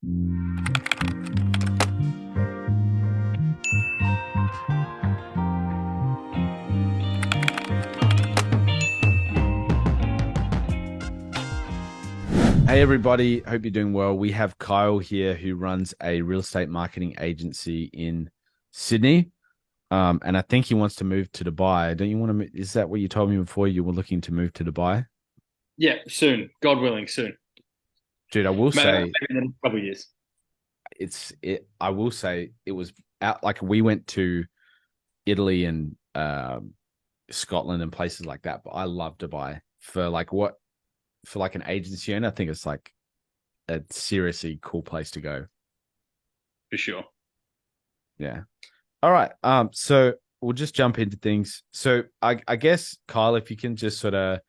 Hey everybody, hope you're doing well. We have Kyle here who runs a real estate marketing agency in Sydney. And I think he wants to move to Dubai. Don't you want to? Is that what you told me before? You were looking to move to Dubai? Yeah, soon. God willing, soon. Dude, I will Maybe say in a couple of years. I will say it was out like we went to Italy and Scotland and places like that, but I love Dubai for like an agency owner. I think it's like a seriously cool place to go. For sure. Yeah. All right. So we'll just jump into things. So I guess Kyle, if you can just sort of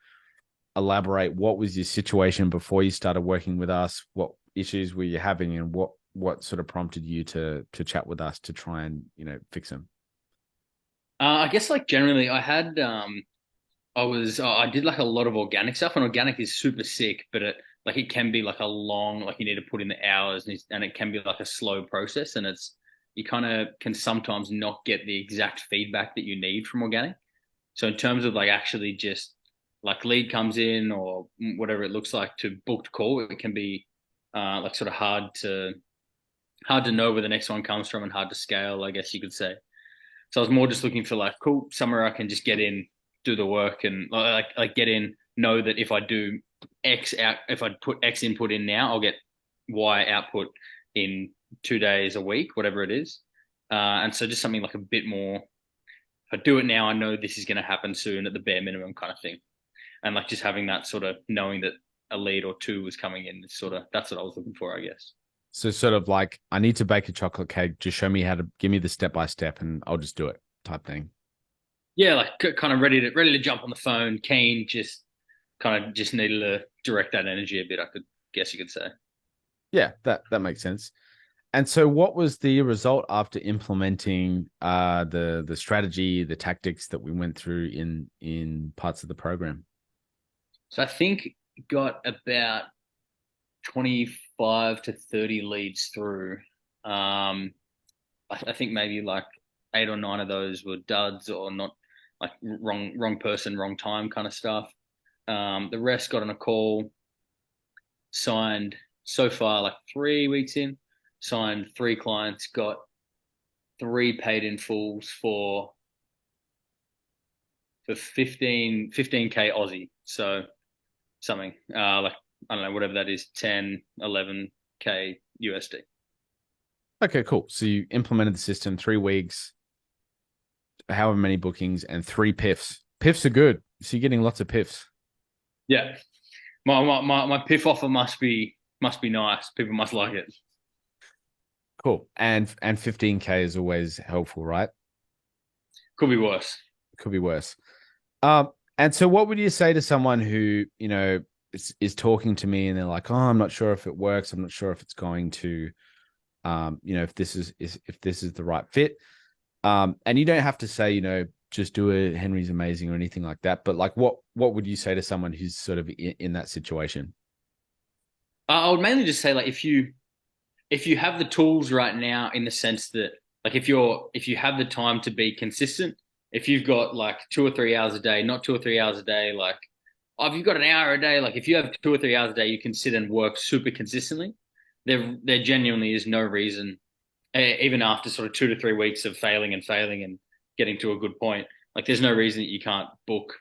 elaborate, what was your situation before you started working with us? What issues were you having, and what sort of prompted you to chat with us to try and fix them? I guess like generally I did like a lot of organic stuff, and organic is super sick, but it can be like a long, like you need to put in the hours, and it can be like a slow process, and you kind of can sometimes not get the exact feedback that you need from organic. So in terms of like actually just like lead comes in or whatever it looks like to booked call, it can be like sort of hard to know where the next one comes from and hard to scale, I guess you could say. So I was more just looking for like cool somewhere I can just get in, do the work, and like get in, know that if I do X out, if I put X input in now, I'll get Y output in 2 days a week, whatever it is. And so just something like a bit more. If I do it now, I know this is going to happen soon at the bare minimum kind of thing. And like just having that sort of knowing that a lead or two was coming in, sort of that's what I was looking for, I guess. So sort of like, I need to bake a chocolate cake. Just show me how to give me the step by step, and I'll just do it type thing. Yeah, like kind of ready to jump on the phone, keen, just kind of just needed to direct that energy a bit. I could guess you could say. Yeah, that makes sense. And so what was the result after implementing the strategy, the tactics that we went through in parts of the program? So I think got about 25 to 30 leads through. I think maybe like 8 or 9 of those were duds or not, like wrong person, wrong time kind of stuff. The rest got on a call, signed so far like 3 weeks in, signed 3 clients, got 3 paid in fulls for 15K Aussie. So something like I don't know, whatever that is, 10, 11K USD. Okay, cool. So you implemented the system, 3 weeks, however many bookings, and 3 PIFs. PIFs are good. So you're getting lots of PIFs. Yeah. My PIF offer must be nice. People must like it. Cool. And 15K is always helpful, right? Could be worse. Could be worse. And so what would you say to someone who, is talking to me and they're like, oh, I'm not sure if it works. I'm not sure if it's going to, if this is the right fit. And you don't have to say, just do it. Henry's amazing or anything like that. But like, what would you say to someone who's sort of in that situation? I would mainly just say like if you have the tools right now, in the sense that like if you have the time to be consistent, if you've got like 2 or 3 hours a day, not 2 or 3 hours a day, like oh, if you've got an hour a day, like if you have 2 or 3 hours a day, you can sit and work super consistently. There genuinely is no reason, even after sort of 2 to 3 weeks of failing and getting to a good point, like there's no reason that you can't book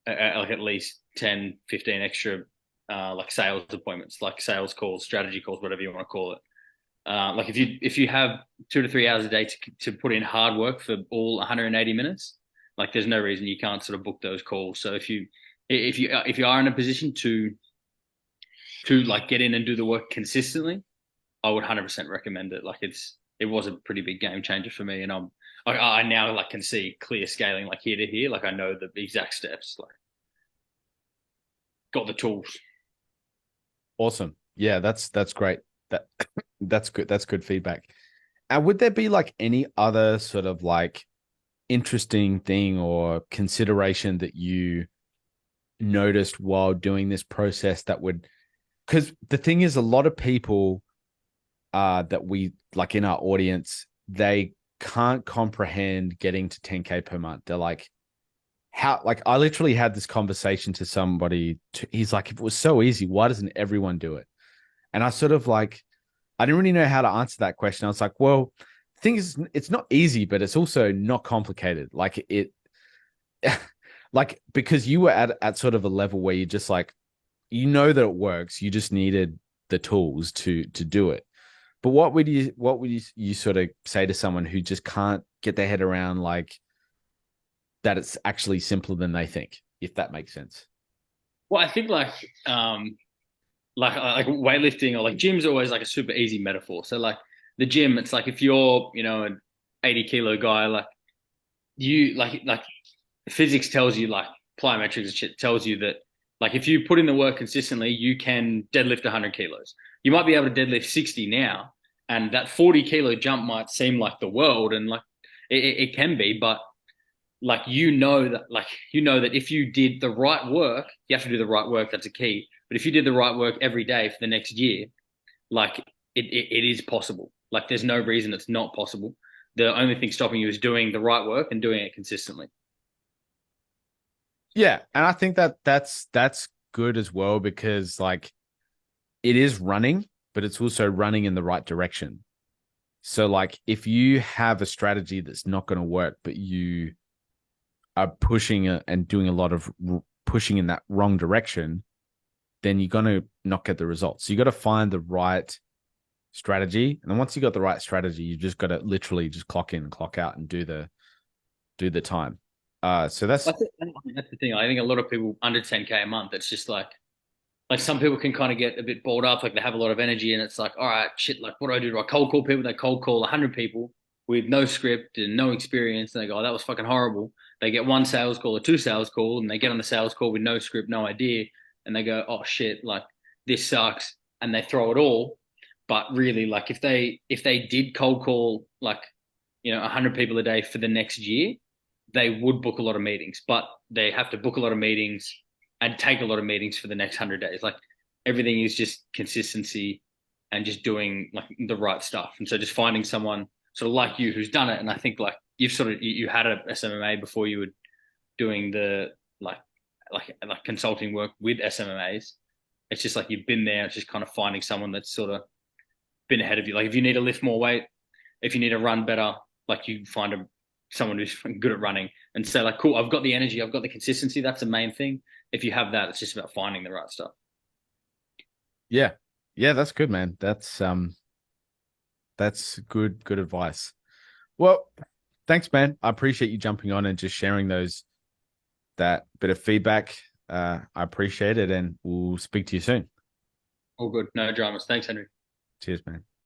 like at least 10, 15 extra like sales appointments, like sales calls, strategy calls, whatever you want to call it. Like if you have 2 to 3 hours a day to put in hard work for all 180 minutes, like there's no reason you can't sort of book those calls. So if you are in a position to like get in and do the work consistently, I would 100% recommend it. Like it was a pretty big game changer for me, and I now like can see clear scaling like here to here. Like I know the exact steps. Like got the tools. Awesome. Yeah, that's great. That that's good. That's good feedback. And would there be like any other sort of like interesting thing or consideration that you noticed while doing this process that would, because the thing is, a lot of people that we like in our audience, they can't comprehend getting to 10K per month. They're like, how, like, I literally had this conversation to somebody. He's like, if it was so easy, why doesn't everyone do it? And I sort of like, I didn't really know how to answer that question. I was like, well, the thing is, it's not easy, but it's also not complicated. Like it, like, because you were at sort of a level where you just like, you know that it works. You just needed the tools to do it. But what would you sort of say to someone who just can't get their head around like that it's actually simpler than they think, if that makes sense? Well, I think like weightlifting or like gym's always like a super easy metaphor. So like the gym, it's like if you're an 80 kilo guy, like you like physics tells you like plyometrics and shit tells you that like if you put in the work consistently, you can deadlift 100 kilos. You might be able to deadlift 60 now, and that 40 kilo jump might seem like the world, and like it can be, but like you know that if you did the right work, you have to do the right work. That's a key. But if you did the right work every day for the next year, like it is possible. Like there's no reason it's not possible. The only thing stopping you is doing the right work and doing it consistently. Yeah, and I think that that's good as well because like it is running, but it's also running in the right direction. So like if you have a strategy that's not going to work, but you are pushing it and doing a lot of pushing in that wrong direction, then you're going to not get the results. So you got to find the right strategy, and then once you got the right strategy, you just got to literally just clock in and clock out and do the time. So I that's think that's the thing. I think a lot of people under 10K a month, it's just like some people can kind of get a bit balled up, like they have a lot of energy, and it's like, all right, shit, like what do I do? Do I cold call people? They cold call 100 people with no script and no experience, and they go, oh, that was fucking horrible. They get one sales call or two sales call, and they get on the sales call with no script, no idea, and they go, oh shit, like this sucks, and they throw it all. But really, like if they did cold call like 100 people a day for the next year, they would book a lot of meetings, but they have to book a lot of meetings and take a lot of meetings for the next 100 days. Like everything is just consistency and just doing like the right stuff. And so just finding someone sort of like you who's done it. And I think like you've sort of, you had a SMMA before you were doing the like, like consulting work with SMMAs. It's just like you've been there. It's just kind of finding someone that's sort of been ahead of you. Like if you need to lift more weight, if you need to run better, like you find someone who's good at running and say like, cool, I've got the energy, I've got the consistency. That's the main thing. If you have that, it's just about finding the right stuff. yeah, yeah, that's good, man. That's good advice. Well, thanks, man. I appreciate you jumping on and just sharing that bit of feedback. I appreciate it, and we'll speak to you soon. All good. No dramas. Thanks, Henry. Cheers, man.